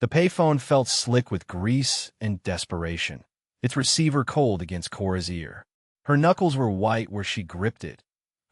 The payphone felt slick with grease and desperation, its receiver cold against Cora's ear. Her knuckles were white where she gripped it,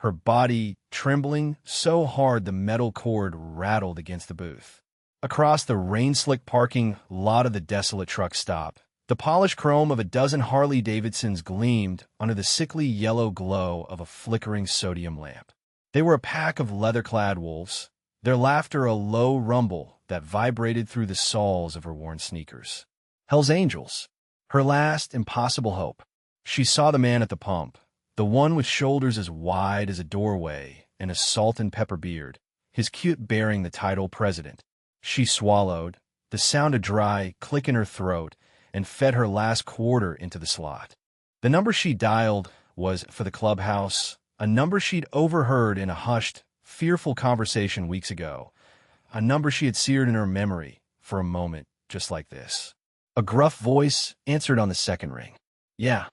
her body trembling so hard the metal cord rattled against the booth. Across the rain-slicked parking lot of the desolate truck stop, the polished chrome of a dozen Harley-Davidsons gleamed under the sickly yellow glow of a flickering sodium lamp. They were a pack of leather-clad wolves, their laughter a low rumble that vibrated through the soles of her worn sneakers. Hell's Angels, her last impossible hope. She saw the man at the pump, the one with shoulders as wide as a doorway and a salt and pepper beard, his cute bearing the title president. She swallowed, the sound of dry click in her throat, and fed her last quarter into the slot. The number she dialed was for the clubhouse, a number she'd overheard in a hushed, fearful conversation weeks ago, a number she had seared in her memory for a moment just like this. A gruff voice answered on the second ring. Yeah.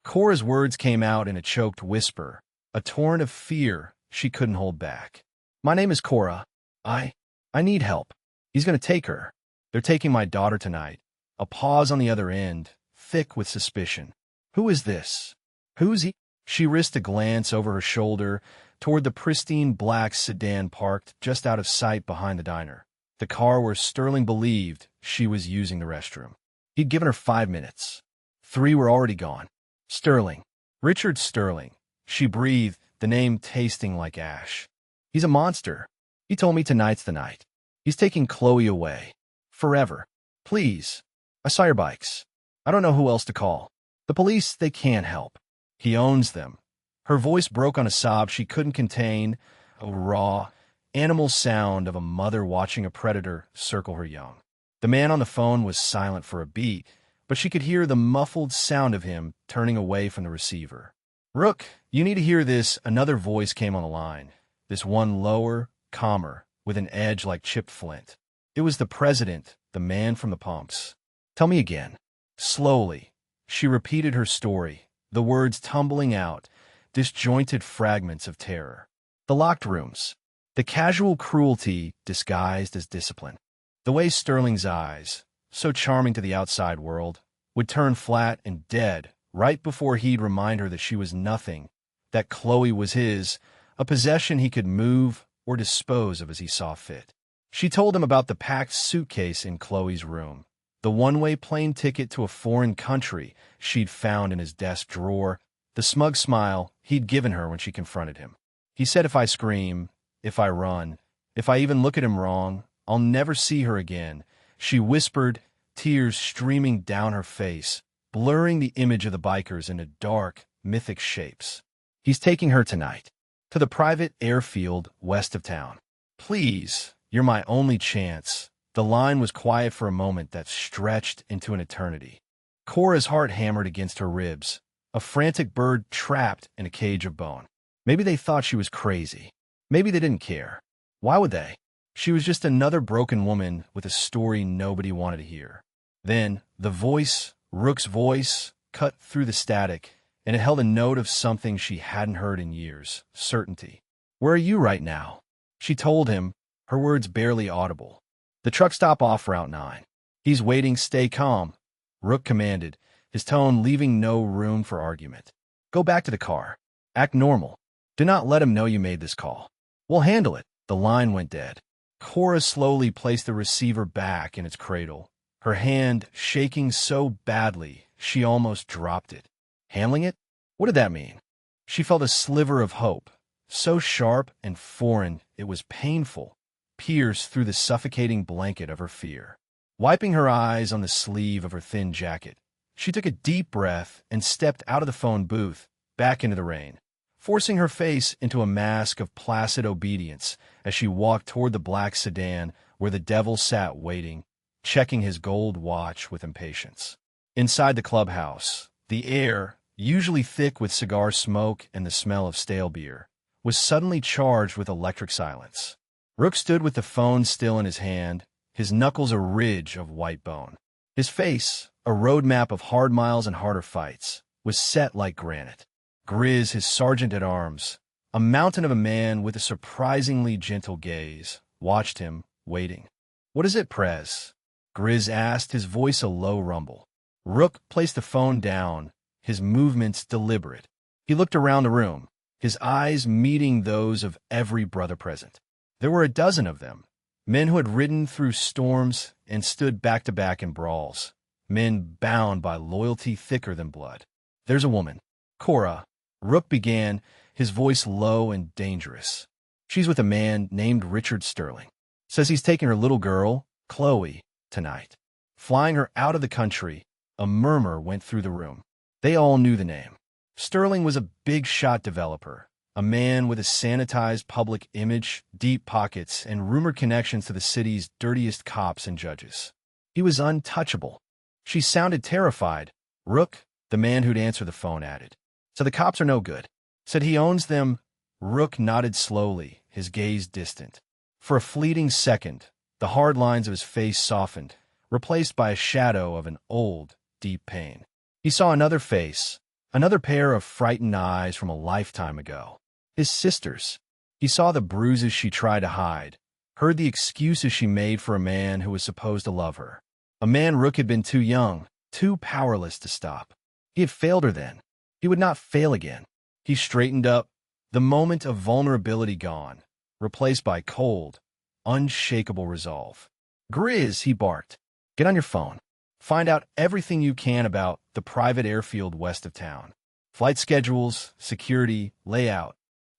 Cora's words came out in a choked whisper, a torrent of fear she couldn't hold back. My name is Cora. I need help. He's going to take her. They're taking my daughter tonight. A pause on the other end, thick with suspicion. Who is this? Who's he? She risked a glance over her shoulder toward the pristine black sedan parked just out of sight behind the diner, the car where Sterling believed she was using the restroom. He'd given her 5 minutes. 3 were already gone. Sterling. Richard Sterling. She breathed, the name tasting like ash. He's a monster. He told me tonight's the night. He's taking Chloe away. Forever. Please. I saw your bikes. I don't know who else to call. The police, they can't help. He owns them. Her voice broke on a sob she couldn't contain, a raw, animal sound of a mother watching a predator circle her young. The man on the phone was silent for a beat, but she could hear the muffled sound of him turning away from the receiver. Rook, you need to hear this. Another voice came on the line, this one lower, calmer, with an edge like chipped flint. It was the president, the man from the pumps. Tell me again. Slowly, she repeated her story, the words tumbling out, disjointed fragments of terror. The locked rooms, the casual cruelty disguised as discipline. The way Sterling's eyes, so charming to the outside world, would turn flat and dead right before he'd remind her that she was nothing, that Chloe was his, a possession he could move or dispose of as he saw fit. She told him about the packed suitcase in Chloe's room, the one-way plane ticket to a foreign country she'd found in his desk drawer, the smug smile he'd given her when she confronted him. He said, if I scream, if I run, if I even look at him wrong, I'll never see her again. She whispered, tears streaming down her face, blurring the image of the bikers into dark, mythic shapes. He's taking her tonight, to the private airfield west of town. Please, you're my only chance. The line was quiet for a moment that stretched into an eternity. Cora's heart hammered against her ribs, a frantic bird trapped in a cage of bone. Maybe they thought she was crazy. Maybe they didn't care. Why would they? She was just another broken woman with a story nobody wanted to hear. Then, the voice, Rook's voice, cut through the static, and it held a note of something she hadn't heard in years, certainty. Where are you right now? She told him, her words barely audible. The truck stop off Route 9. He's waiting, stay calm, Rook commanded, his tone leaving no room for argument. Go back to the car. Act normal. Do not let him know you made this call. We'll handle it. The line went dead. Cora slowly placed the receiver back in its cradle, her hand shaking so badly she almost dropped it. Handling it? What did that mean? She felt a sliver of hope, so sharp and foreign it was painful, pierced through the suffocating blanket of her fear. Wiping her eyes on the sleeve of her thin jacket, she took a deep breath and stepped out of the phone booth, back into the rain, forcing her face into a mask of placid obedience as she walked toward the black sedan where the devil sat waiting, checking his gold watch with impatience. Inside the clubhouse, the air, usually thick with cigar smoke and the smell of stale beer, was suddenly charged with electric silence. Rook stood with the phone still in his hand, his knuckles a ridge of white bone. His face, a roadmap of hard miles and harder fights, was set like granite. Grizz, his sergeant-at-arms, a mountain of a man with a surprisingly gentle gaze, watched him, waiting. What is it, Prez? Grizz asked, his voice a low rumble. Rook placed the phone down, his movements deliberate. He looked around the room, his eyes meeting those of every brother present. There were a dozen of them, men who had ridden through storms and stood back to back in brawls, men bound by loyalty thicker than blood. There's a woman. Cora, Rook began, his voice low and dangerous. She's with a man named Richard Sterling. Says he's taking her little girl, Chloe, tonight. Flying her out of the country. A murmur went through the room. They all knew the name. Sterling was a big-shot developer, a man with a sanitized public image, deep pockets, and rumored connections to the city's dirtiest cops and judges. He was untouchable. She sounded terrified. Rook, the man who'd answer the phone, added. So the cops are no good. Said he owns them. Rook nodded slowly, his gaze distant. For a fleeting second, the hard lines of his face softened, replaced by a shadow of an old, deep pain. He saw another face, another pair of frightened eyes from a lifetime ago. His sister's. He saw the bruises she tried to hide, heard the excuses she made for a man who was supposed to love her. A man Rook had been too young, too powerless to stop. He had failed her then. He would not fail again. He straightened up, the moment of vulnerability gone, replaced by cold, unshakable resolve. Grizz, he barked. Get on your phone. Find out everything you can about the private airfield west of town. Flight schedules, security, layout.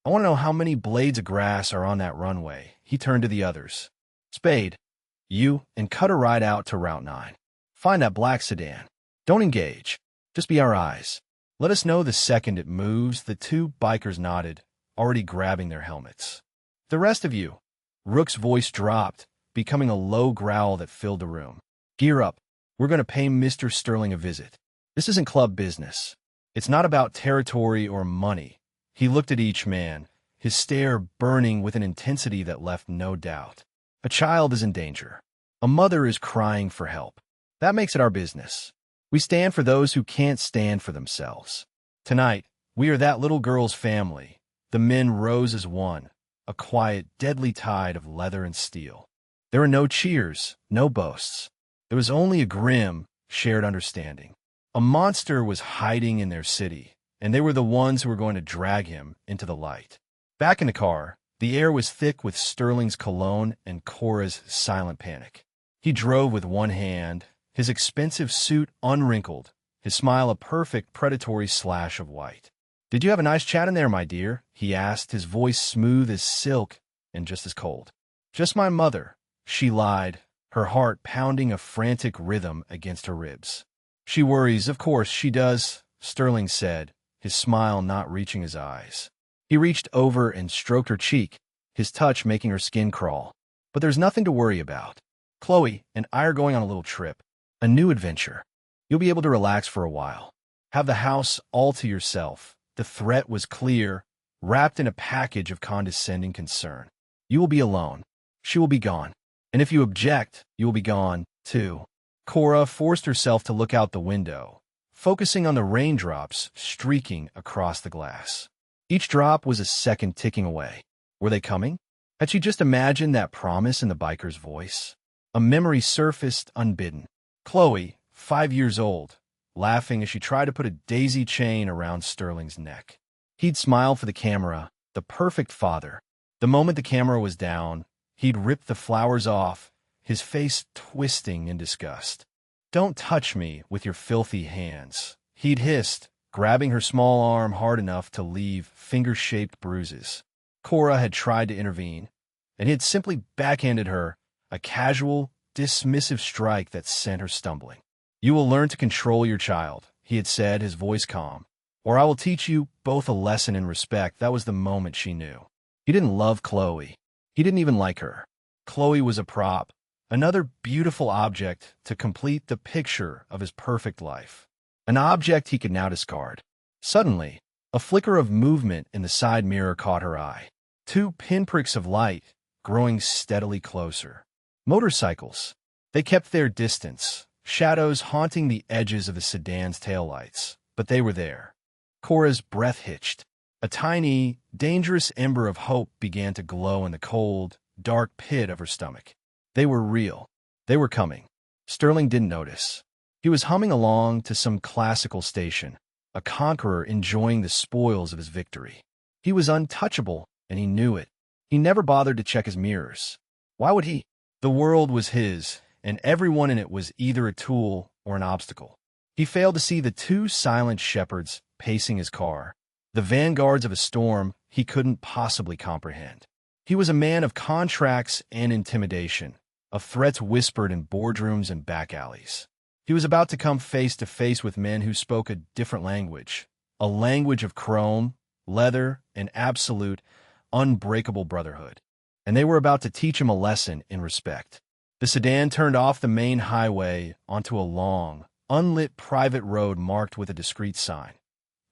I want to know how many blades of grass are on that runway. He turned to the others. Spade, you, and cut a ride out to Route 9. Find that black sedan. Don't engage. Just be our eyes. Let us know the second it moves. The two bikers nodded, already grabbing their helmets. The rest of you. Rook's voice dropped, becoming a low growl that filled the room. Gear up. We're going to pay Mr. Sterling a visit. This isn't club business. It's not about territory or money. He looked at each man, his stare burning with an intensity that left no doubt. A child is in danger. A mother is crying for help. That makes it our business. We stand for those who can't stand for themselves. Tonight, we are that little girl's family. The men rose as one, a quiet, deadly tide of leather and steel. There were no cheers, no boasts. There was only a grim, shared understanding. A monster was hiding in their city, and they were the ones who were going to drag him into the light. Back in the car, the air was thick with Sterling's cologne and Cora's silent panic. He drove with one hand, his expensive suit unwrinkled, his smile a perfect predatory slash of white. Did you have a nice chat in there, my dear? He asked, his voice smooth as silk and just as cold. Just my mother, she lied, her heart pounding a frantic rhythm against her ribs. She worries, of course she does, Sterling said, his smile not reaching his eyes. He reached over and stroked her cheek, his touch making her skin crawl. But there's nothing to worry about. Chloe and I are going on a little trip, a new adventure. You'll be able to relax for a while. Have the house all to yourself. The threat was clear, wrapped in a package of condescending concern. You will be alone. She will be gone. And if you object, you will be gone, too. Cora forced herself to look out the window, focusing on the raindrops streaking across the glass. Each drop was a second ticking away. Were they coming? Had she just imagined that promise in the biker's voice? A memory surfaced unbidden. Chloe, 5 years old, laughing as she tried to put a daisy chain around Sterling's neck. He'd smile for the camera, the perfect father. The moment the camera was down, he'd rip the flowers off, his face twisting in disgust. Don't touch me with your filthy hands, he'd hissed, grabbing her small arm hard enough to leave finger-shaped bruises. Cora had tried to intervene, and he had simply backhanded her, a casual, dismissive strike that sent her stumbling. You will learn to control your child, he had said, his voice calm, or I will teach you both a lesson in respect. That was the moment she knew. He didn't love Chloe. He didn't even like her. Chloe was a prop, another beautiful object to complete the picture of his perfect life. An object he could now discard. Suddenly, a flicker of movement in the side mirror caught her eye. 2 pinpricks of light, growing steadily closer. Motorcycles. They kept their distance, shadows haunting the edges of the sedan's taillights, but they were there. Cora's breath hitched. A tiny, dangerous ember of hope began to glow in the cold, dark pit of her stomach. They were real. They were coming. Sterling didn't notice. He was humming along to some classical station, a conqueror enjoying the spoils of his victory. He was untouchable, and he knew it. He never bothered to check his mirrors. Why would he? The world was his, and everyone in it was either a tool or an obstacle. He failed to see the two silent shepherds pacing his car, the vanguards of a storm he couldn't possibly comprehend. He was a man of contracts and intimidation, of threats whispered in boardrooms and back alleys. He was about to come face to face with men who spoke a different language, a language of chrome, leather, and absolute, unbreakable brotherhood. And they were about to teach him a lesson in respect. The sedan turned off the main highway onto a long, unlit private road marked with a discreet sign.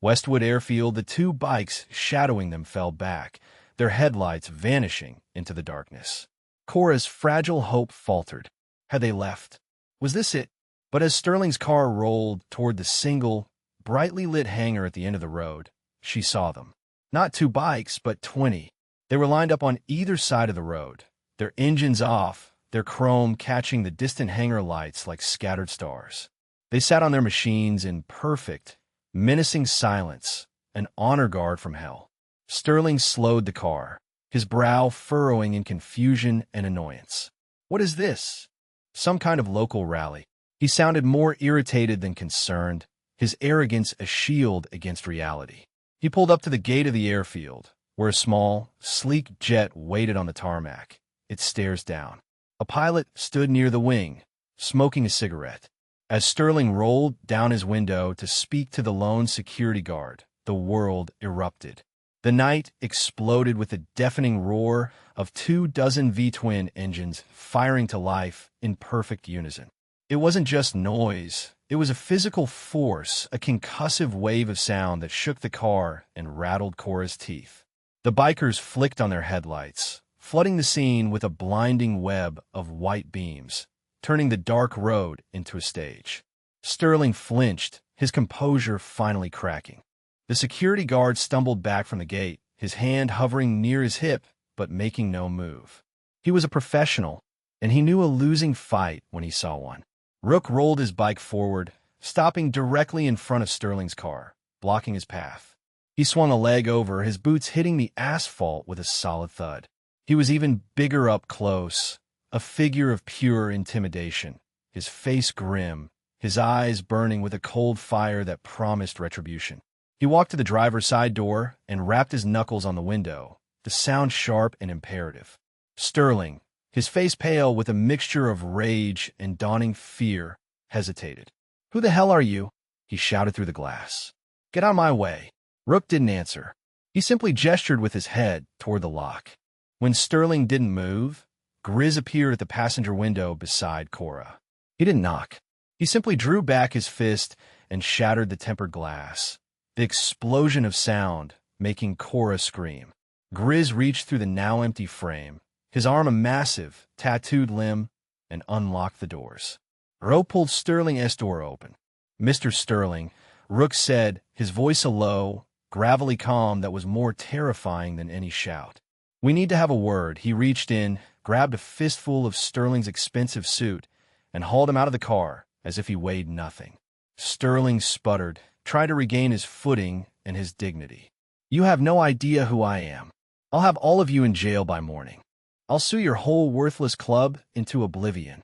Westwood Airfield, the two bikes shadowing them fell back, their headlights vanishing into the darkness. Cora's fragile hope faltered. Had they left? Was this it? But as Sterling's car rolled toward the single, brightly lit hangar at the end of the road, she saw them. Not two bikes, but 20. They were lined up on either side of the road, their engines off, their chrome catching the distant hangar lights like scattered stars. They sat on their machines in perfect, menacing silence, an honor guard from hell. Sterling slowed the car, his brow furrowing in confusion and annoyance. What is this? Some kind of local rally. He sounded more irritated than concerned, his arrogance a shield against reality. He pulled up to the gate of the airfield, where a small, sleek jet waited on the tarmac, its stairs down. A pilot stood near the wing, smoking a cigarette. As Sterling rolled down his window to speak to the lone security guard, the world erupted. The night exploded with the deafening roar of 24 V-twin engines firing to life in perfect unison. It wasn't just noise. It was a physical force, a concussive wave of sound that shook the car and rattled Cora's teeth. The bikers flicked on their headlights, flooding the scene with a blinding web of white beams, turning the dark road into a stage. Sterling flinched, his composure finally cracking. The security guard stumbled back from the gate, his hand hovering near his hip, but making no move. He was a professional, and he knew a losing fight when he saw one. Rook rolled his bike forward, stopping directly in front of Sterling's car, blocking his path. He swung a leg over, his boots hitting the asphalt with a solid thud. He was even bigger up close, a figure of pure intimidation, his face grim, his eyes burning with a cold fire that promised retribution. He walked to the driver's side door and rapped his knuckles on the window, the sound sharp and imperative. Sterling, his face pale with a mixture of rage and dawning fear, hesitated. "Who the hell are you?" he shouted through the glass. "Get out of my way." Rook didn't answer. He simply gestured with his head toward the lock. When Sterling didn't move, Grizz appeared at the passenger window beside Cora. He didn't knock. He simply drew back his fist and shattered the tempered glass, the explosion of sound making Cora scream. Grizz reached through the now empty frame, his arm a massive, tattooed limb, and unlocked the doors. Ro pulled Sterling's door open. "Mr. Sterling," Rook said, his voice a low, gravelly calm that was more terrifying than any shout. "We need to have a word." He reached in, grabbed a fistful of Sterling's expensive suit, and hauled him out of the car as if he weighed nothing. Sterling sputtered, trying to regain his footing and his dignity. "You have no idea who I am. I'll have all of you in jail by morning. I'll sue your whole worthless club into oblivion."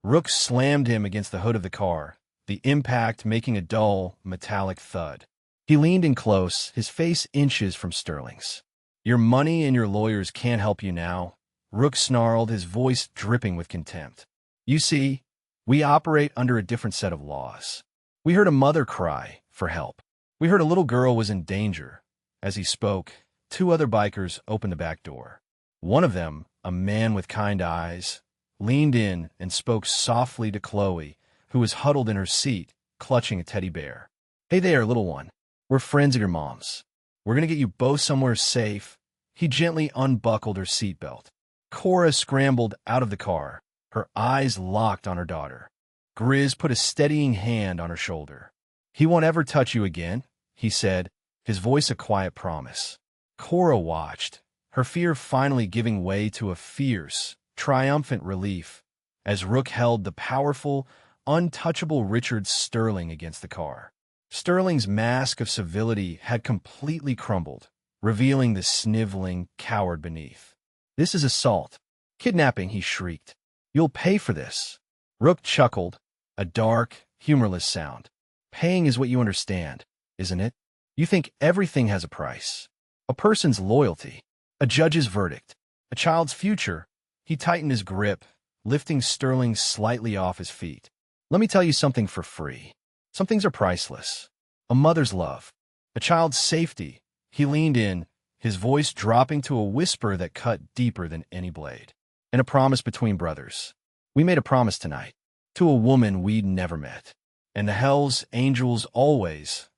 Rook slammed him against the hood of the car, the impact making a dull, metallic thud. He leaned in close, his face inches from Sterling's. "Your money and your lawyers can't help you now," Rook snarled, his voice dripping with contempt. "You see, we operate under a different set of laws. We heard a mother cry for help. We heard a little girl was in danger." As he spoke, two other bikers opened the back door. One of them, a man with kind eyes, leaned in and spoke softly to Chloe, who was huddled in her seat, clutching a teddy bear. "Hey there, little one. We're friends of your mom's. We're going to get you both somewhere safe." He gently unbuckled her seatbelt. Cora scrambled out of the car, her eyes locked on her daughter. Grizz put a steadying hand on her shoulder. "He won't ever touch you again," he said, his voice a quiet promise. Cora watched, her fear finally giving way to a fierce, triumphant relief. as Rook held the powerful, untouchable Richard Sterling against the car. Sterling's mask of civility had completely crumbled, revealing the sniveling coward beneath. "This is assault. Kidnapping," he shrieked. "You'll pay for this." Rook chuckled, a dark, humorless sound. "Paying is what you understand, isn't it? You think everything has a price. A person's loyalty, a judge's verdict, a child's future." He tightened his grip, lifting Sterling slightly off his feet. "Let me tell you something for free. Some things are priceless. A mother's love, a child's safety." He leaned in, his voice dropping to a whisper that cut deeper than any blade. "And a promise between brothers. We made a promise tonight, to a woman we'd never met. And the Hell's Angels always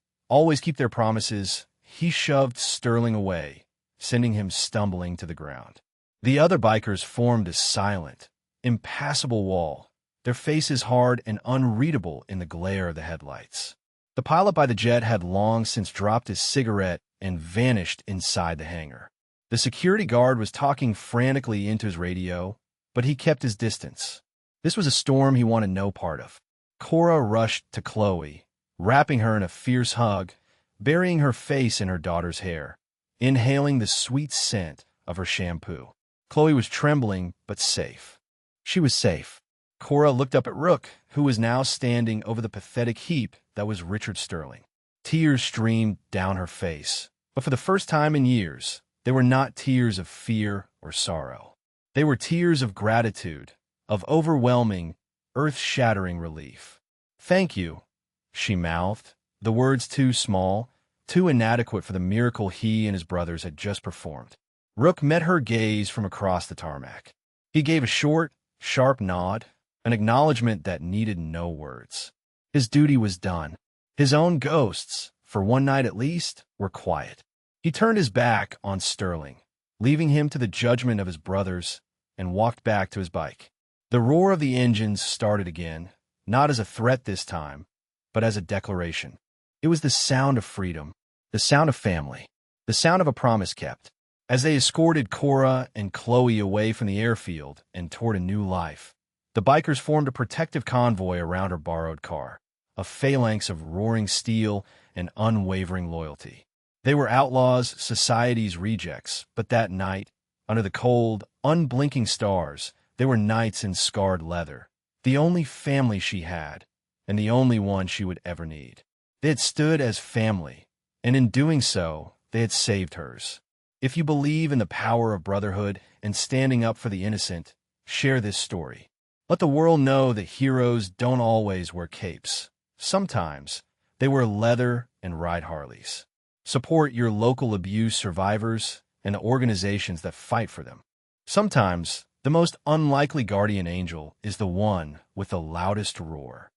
keep their promises." He shoved Sterling away, sending him stumbling to the ground. The other bikers formed a silent, impassable wall, their faces hard and unreadable in the glare of the headlights. The pilot by the jet had long since dropped his cigarette and vanished inside the hangar. The security guard was talking frantically into his radio, but he kept his distance. This was a storm he wanted no part of. Cora rushed to Chloe, wrapping her in a fierce hug, burying her face in her daughter's hair, inhaling the sweet scent of her shampoo. Chloe was trembling, but safe. She was safe. Cora looked up at Rook, who was now standing over the pathetic heap that was Richard Sterling. Tears streamed down her face, but for the first time in years, they were not tears of fear or sorrow. They were tears of gratitude, of overwhelming, earth-shattering relief. "Thank you," she mouthed, the words too small, too inadequate for the miracle he and his brothers had just performed. Rook met her gaze from across the tarmac. He gave a short, sharp nod, an acknowledgement that needed no words. His duty was done. His own ghosts, for one night at least, were quiet. He turned his back on Sterling, leaving him to the judgment of his brothers, and walked back to his bike. The roar of the engines started again, not as a threat this time, but as a declaration. It was the sound of freedom, the sound of family, the sound of a promise kept. As they escorted Cora and Chloe away from the airfield and toward a new life, the bikers formed a protective convoy around her borrowed car, a phalanx of roaring steel and unwavering loyalty. They were outlaws, society's rejects, but that night, under the cold, unblinking stars, they were knights in scarred leather, the only family she had, and the only one she would ever need. They had stood as family, and in doing so, they had saved hers. If you believe in the power of brotherhood and standing up for the innocent, share this story. Let the world know that heroes don't always wear capes. Sometimes, they wear leather and ride Harleys. Support your local abuse survivors and the organizations that fight for them. Sometimes, the most unlikely guardian angel is the one with the loudest roar.